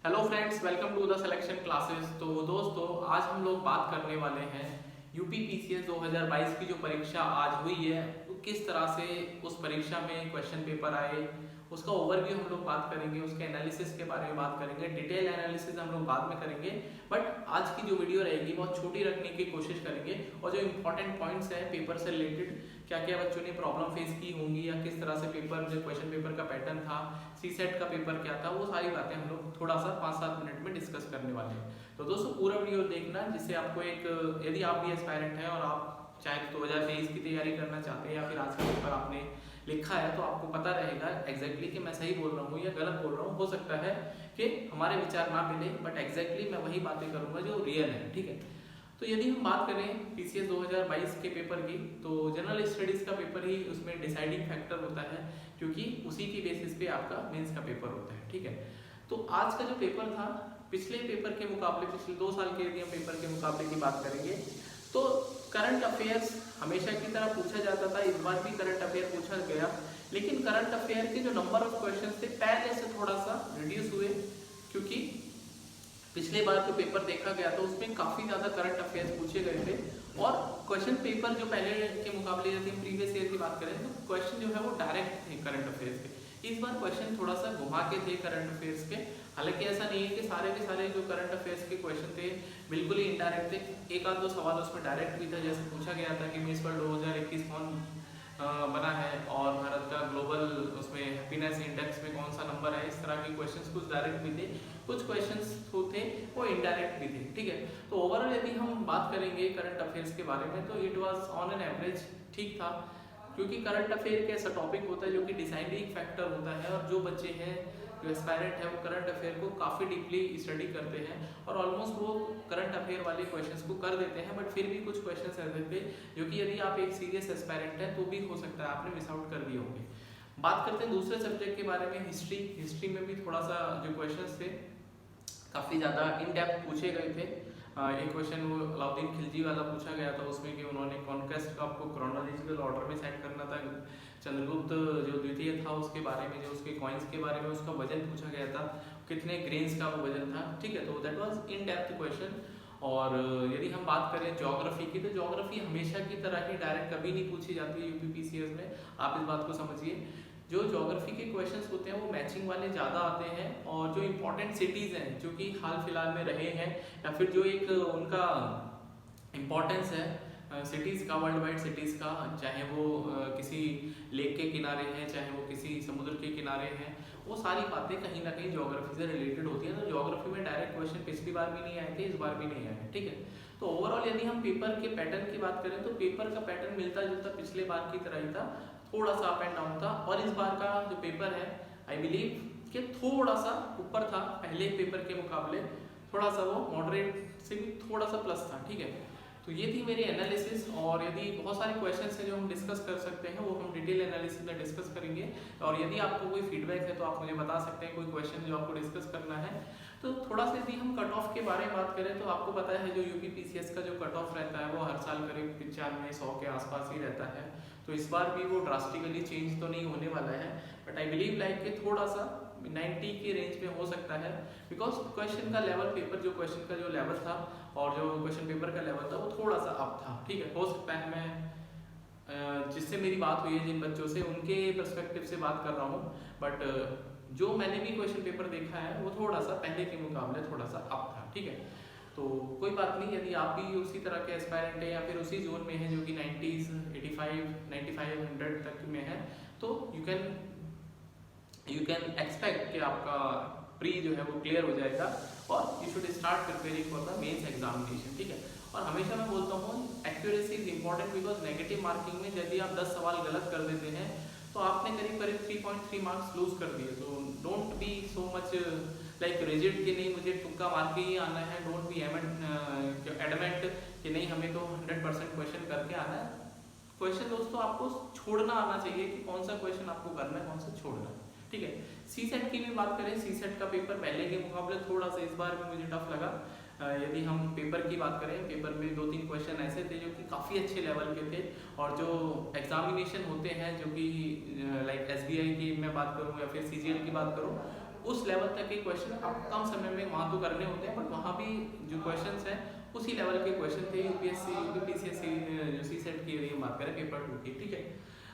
Hello friends, welcome to the selection classes. तो दोस्तों, आज हम लोग बात करने वाले हैं यूपीपीसीएस 2022 की जो परीक्षा आज हुई है, तो किस तरह से उस परीक्षा में क्वेश्चन पेपर आए, उसका ओवरव्यू हम लोग बात करेंगे, उसके एनालिसिस के बारे में बात करेंगे। डिटेल एनालिसिस हम लोग बाद में करेंगे, बट आज की जो वीडियो रहेगी बहुत छोटी रखने की कोशिश करेंगे और जो इंपॉर्टेंट पॉइंट्स हैं पेपर से रिलेटेड, क्या क्या बच्चों ने प्रॉब्लम फेस की होंगी या किस तरह से पेपर जो क्वेश्चन पेपर का पैटर्न था, सीसेट का पेपर क्या था, वो सारी बातें हम लोग थोड़ा सा 5-7 मिनट में डिस्कस करने वाले हैं। तो दोस्तों पूरा वीडियो देखना, जिससे आपको एक, यदि आप भी एस्पायरेंट हैं और आप चाहे 2023 की तैयारी करना चाहते हैं या फिर आज का पेपर आपने लिखा है, तो आपको पता रहेगा एग्जैक्टली कि मैं सही बोल रहा हूँ या गलत बोल रहा हूँ। हो सकता है कि हमारे विचार ना मिले, बट एग्जैक्टली मैं वही बातें करूँगा जो रियल है, ठीक है। तो यदि हम बात करें पीसीएस 2022 के पेपर की, तो जनरल स्टडीज का पेपर ही उसमें डिसाइडिंग फैक्टर होता है, क्योंकि उसी की बेसिस पे आपका मेंस का पेपर होता है, ठीक है। तो आज का जो पेपर था, पिछले पेपर के मुकाबले, पिछले 2 साल के यदि हम पेपर के मुकाबले की बात करेंगे, तो करंट अफेयर्स हमेशा की तरह पूछा जाता था। इस बार भी करंट अफेयर पूछा गया, लेकिन करंट अफेयर के जो नंबर ऑफ क्वेश्चन थे पहले से थोड़ा सा रिड्यूस हुए, क्योंकि पिछले बार जो पेपर देखा गया था उसमें काफ़ी ज़्यादा करंट अफेयर्स पूछे गए थे। और क्वेश्चन पेपर जो पहले के मुकाबले यदि हम प्रीवियस ईयर की बात करें, तो क्वेश्चन जो है वो डायरेक्ट थे करंट अफेयर्स के। इस बार क्वेश्चन थोड़ा सा घुमा के थे करंट अफेयर्स के। हालांकि ऐसा नहीं है कि सारे के सारे जो करंट अफेयर्स के क्वेश्चन थे बिल्कुल ही इनडायरेक्ट थे। एक आध दो सवाल उसमें डायरेक्ट भी था, जैसे पूछा गया था कि मिस वर्ल्ड 2021 कौन बना है और भारत का ग्लोबल उसमें हैप्पीनेस इंडेक्स में कौन सा नंबर है। इस तरह के क्वेश्चंस कुछ डायरेक्ट भी थे, कुछ क्वेश्चंस थे वो इनडायरेक्ट भी थे, ठीक है। तो ओवरऑल यदि हम बात करेंगे करंट अफेयर्स के बारे में, तो it was on an average ठीक था, क्योंकि करंट अफेयर के ऐसा टॉपिक होता है जो कि डिसाइडिंग फैक्टर होता है। और जो बच्चे हैं, जो एस्पायरेंट है, वो करंट अफेयर को काफ़ी डीपली स्टडी करते हैं और ऑलमोस्ट वो करंट अफेयर वाले क्वेश्चंस को कर देते हैं। बट फिर भी कुछ क्वेश्चंस ऐसे थे जो कि यदि आप एक सीरियस एस्पायरेंट हैं तो भी हो सकता है आपने मिस आउट कर दिए होंगे। बात करते हैं दूसरे सब्जेक्ट के बारे में, हिस्ट्री में भी थोड़ा सा जो क्वेश्चंस थे काफ़ी ज़्यादा इन डेप्थ पूछे गए थे। एक क्वेश्चन वो अलाउद्दीन खिलजी वाला पूछा गया था, उसमें कि उन्होंने कॉन्क्वेस्ट का आपको क्रोनोलॉजिकल ऑर्डर में सेट करना था। चंद्रगुप्त जो द्वितीय था उसके बारे में, जो उसके कॉइन्स के बारे में, उसका वजन पूछा गया था, कितने ग्रेन्स का वो वजन था, ठीक है। तो that was in depth question. और यदि हम बात करें ज्योग्राफी की, तो ज्योग्राफी हमेशा की तरह ही डायरेक्ट कभी नहीं पूछी जाती है यूपीपीसीएस में, आप इस बात को समझिए। जो ज्योग्राफी के क्वेश्चंस होते हैं वो मैचिंग वाले ज़्यादा आते हैं, और जो इंपॉर्टेंट सिटीज़ हैं जो कि हाल फिलहाल में रहे हैं, या फिर जो एक उनका इम्पोर्टेंस है सिटीज़ का, वर्ल्ड वाइड सिटीज़ का, चाहे वो किसी लेक के किनारे हैं, चाहे वो किसी समुद्र के किनारे हैं, वो सारी बातें कहीं ना कहीं ज्योग्राफी से रिलेटेड होती है। तो ज्योग्राफी में डायरेक्ट क्वेश्चन पिछली बार भी नहीं आए थे, इस बार भी नहीं आए, ठीक है। तो ओवरऑल यदि हम पेपर के पैटर्न की बात करें, तो पेपर का पैटर्न मिलता जुलता पिछले बार की तरह ही था, थोड़ा सा अप एंड डाउन था। और इस बार का जो पेपर है, आई बिलीव कि थोड़ा सा ऊपर था पहले पेपर के मुकाबले, थोड़ा सा वो मॉडरेट से भी थोड़ा सा प्लस था, ठीक है। तो ये थी मेरी एनालिसिस, और यदि बहुत सारे क्वेश्चंस हैं जो हम डिस्कस कर सकते हैं, वो हम डिटेल एनालिसिस में डिस्कस करेंगे। और यदि आपको कोई फीडबैक है तो आप मुझे बता सकते हैं, कोई क्वेश्चन जो आपको डिस्कस करना है। तो थोड़ा सा यदि हम कट ऑफ के बारे में बात करें, तो आपको पता है जो यूपीपीसीएस का जो कट ऑफ रहता है वो हर साल करीब 95-100 के आसपास ही रहता है। तो इस बार भी वो ड्रास्टिकली चेंज तो नहीं होने वाला है, बट आई बिलीव लाइक कि थोड़ा सा 90 के रेंज में हो सकता है, बिकॉज क्वेश्चन का लेवल, पेपर जो क्वेश्चन का जो लेवल था और जो क्वेश्चन पेपर का लेवल था वो थोड़ा सा अप था, ठीक है। हो सकता है मैं जिससे मेरी बात हुई है जिन बच्चों से, उनके पर्सपेक्टिव से बात कर रहा हूँ, बट जो मैंने भी क्वेश्चन पेपर देखा है वो थोड़ा सा पहले के मुकाबले थोड़ा सा अप था, ठीक है। तो कोई बात नहीं, यदि आप भी उसी तरह के एस्पायरेंट है या फिर उसी जोन में है जो कि 90s, 85, 95, 100 तक में है, तो यू कैन एक्सपेक्ट कि आपका प्री जो है वो क्लियर हो जाएगा और you should start preparing for the mains examination, ठीक है। और हमेशा मैं बोलता हूँ accuracy is important, because negative marking में यदि आप 10 सवाल गलत कर देते हैं तो आपने करीब करीब 3.3 मार्क्स लूज कर दिए। तो don't be so much like rigid कि नहीं मुझे तुक्का मार के ही आना है, डोंट बी एडमेंट कि नहीं हमें तो 100% क्वेश्चन करके आना है। क्वेश्चन दोस्तों आपको छोड़ना आना चाहिए कि कौन सा क्वेश्चन आपको करना है, कौन सा छोड़ना है, ठीक है। सीसेट की भी बात करें, सीसेट का पेपर पहले के मुकाबले थोड़ा सा इस बार भी मुझे टफ लगा। यदि हम पेपर की बात करें, पेपर में 2-3 क्वेश्चन ऐसे थे जो कि काफ़ी अच्छे लेवल के थे, और जो एग्जामिनेशन होते हैं जो कि लाइक एसबीआई की मैं बात करूं या फिर सीजीएल की बात करूं, उस लेवल तक के क्वेश्चन आप कम समय में वहाँ तो करने होते हैं, बट वहाँ भी जो क्वेश्चन हैं उसी लेवल के क्वेश्चन थे यूपीएससी यूपीपीसीएससी जो सीसेट की यदि बात करें पेपर 2 की, ठीक है।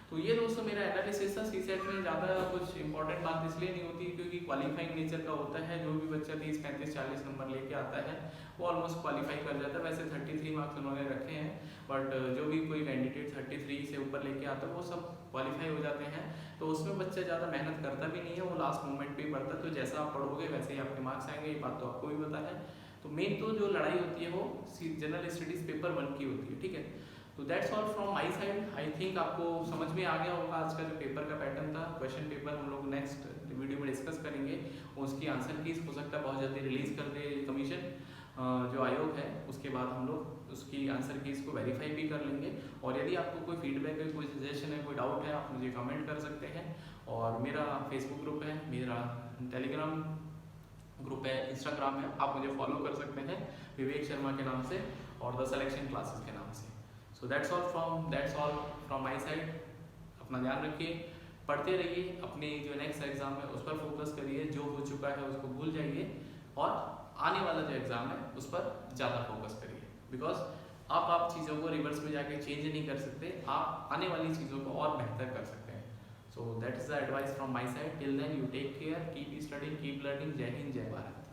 तो ये दोस्तों मेरा एनालिसिस था। सीसेट में ज़्यादा कुछ इंपॉर्टेंट बात इसलिए नहीं होती क्योंकि क्वालिफाइंग नेचर का होता है। जो भी बच्चा 30, 35, 40 नंबर लेके आता है वो ऑलमोस्ट क्वालिफाई कर जाता है। वैसे 33 मार्क्स उन्होंने रखे हैं, बट जो भी कोई कैंडिडेट 33 से ऊपर लेके आता है वो सब क्वालिफाई हो जाते हैं। तो उसमें बच्चा ज़्यादा मेहनत करता भी नहीं है, वो लास्ट मोमेंट पे ही पढ़ता है। तो जैसा आप पढ़ोगे वैसे ही आपके मार्क्स आएंगे, ये बात तो आपको भी पता है। तो मेन तो जो लड़ाई होती है वो जनरल स्टडीज़ पेपर 1 की होती है, ठीक है। तो that's all from my side. I think आपको समझ में आ गया होगा आज का जो पेपर का पैटर्न था। क्वेश्चन पेपर हम लोग नेक्स्ट वीडियो में डिस्कस करेंगे। उसकी आंसर कीज हो सकता है बहुत जल्दी रिलीज कर दे कमीशन जो आयोग है, उसके बाद हम लोग उसकी आंसर कीज को वेरीफाई भी कर लेंगे। और यदि आपको कोई फीडबैक है, कोई सजेशन है, कोई डाउट है, आप मुझे कमेंट कर सकते हैं। और मेरा फेसबुक ग्रुप है, मेरा टेलीग्राम ग्रुप है, इंस्टाग्राम है, आप मुझे फॉलो कर सकते हैं विवेक शर्मा के नाम से और द सिलेक्शन क्लासेस के नाम से। So that's all from my side. अपना ध्यान रखिए, पढ़ते रहिए, अपने जो नेक्स्ट एग्जाम है उस पर फोकस करिए। जो हो चुका है उसको भूल जाइए और आने वाला जो एग्जाम है उस पर ज़्यादा फोकस करिए, बिकॉज आप चीज़ों को रिवर्स में जाके चेंज नहीं कर सकते, आप आने वाली चीज़ों को और बेहतर कर सकते हैं। So that is the advice from my side. Till then you take care, keep studying, keep learning. जय हिंद, जय भारत।